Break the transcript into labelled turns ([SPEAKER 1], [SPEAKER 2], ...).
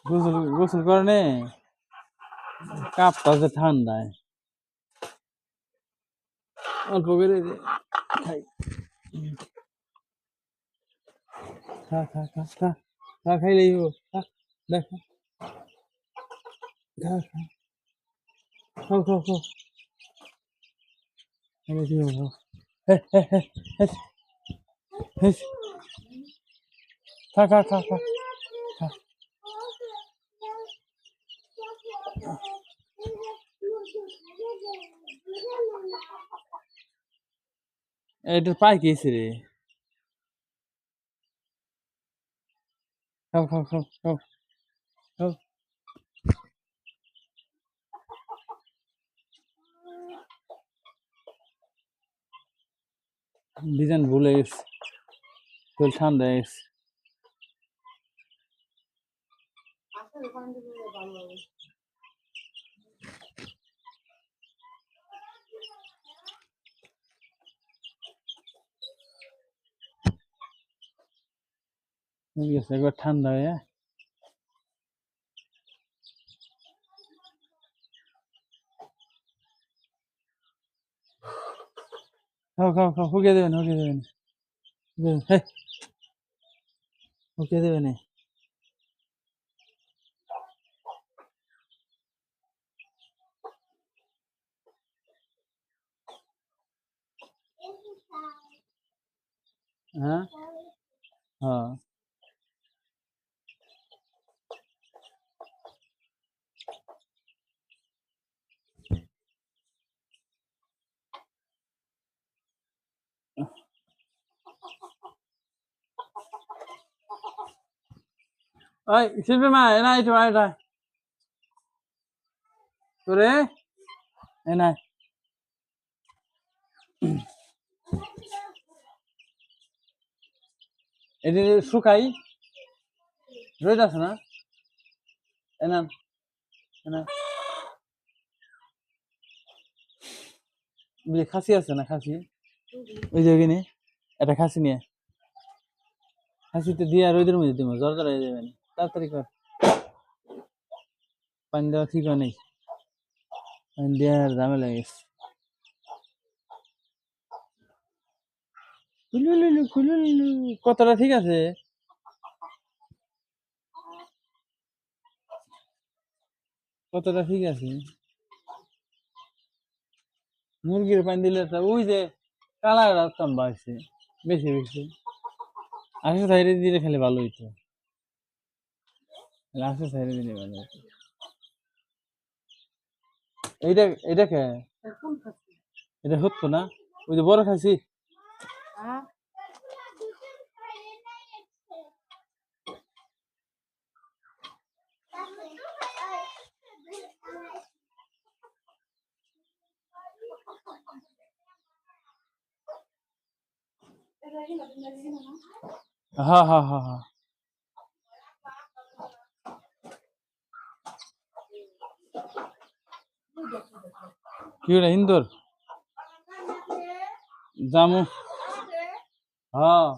[SPEAKER 1] গোসল করে নে কাঁপতাছে ঠান্ডায় অল্প করে খাই খা খা খা খা খা খাইলেই হবো খা দেখ খা খা খাও খাও খাও খাইলেই হবো হে হে হে হে হে খা খা খা খা খা এটার পায়ে কি হয়েছে রে খাও খাও খাও খাও খাও ডিজাইন ভুলে গেছে শরীর ঠান্ডা হয়ে গেছে হয়ে গেছে একবার ঠান্ডা হয়ে খাও খাও খাও হুকিয়ে দেবেন হুকিয়ে দেবেন হে হুকিয়ে দেবেন হ্যাঁ হ্যাঁ ওই শিল্পী মা এনা এটা এটা তোরে এনা এটা শুকাই রোদ আছে না এনা এনা খাসি আছে না খাসি ওই যে ওখানে একটা খাসি নিয়ে খাসিতে দিয়ে রোদের মধ্যে দিব জ্বর জ্বর হয়ে যাবেন তাড়াতাড়ি কর পানি দেওয়া ঠিক হয় নাই পানি দেওয়ার ঝামেলা গেছে কতটা ঠিক আছে কতটা ঠিক আছে মুরগির পানি দিলে তো ওই যে কালা রাখতাম বাড়ছে বেশি বেশি আশে সাইডে দিলে খেলে ভালো হইতো আশে সাইডে দিলে ভালো হইতো এইটা এটা কে এটা হতো না ওই যে বড় খাসি হ্যাঁ হ্যাঁ হ্যাঁ হ্যাঁ কি ওটা ইন্দোর জামু হ্যাঁ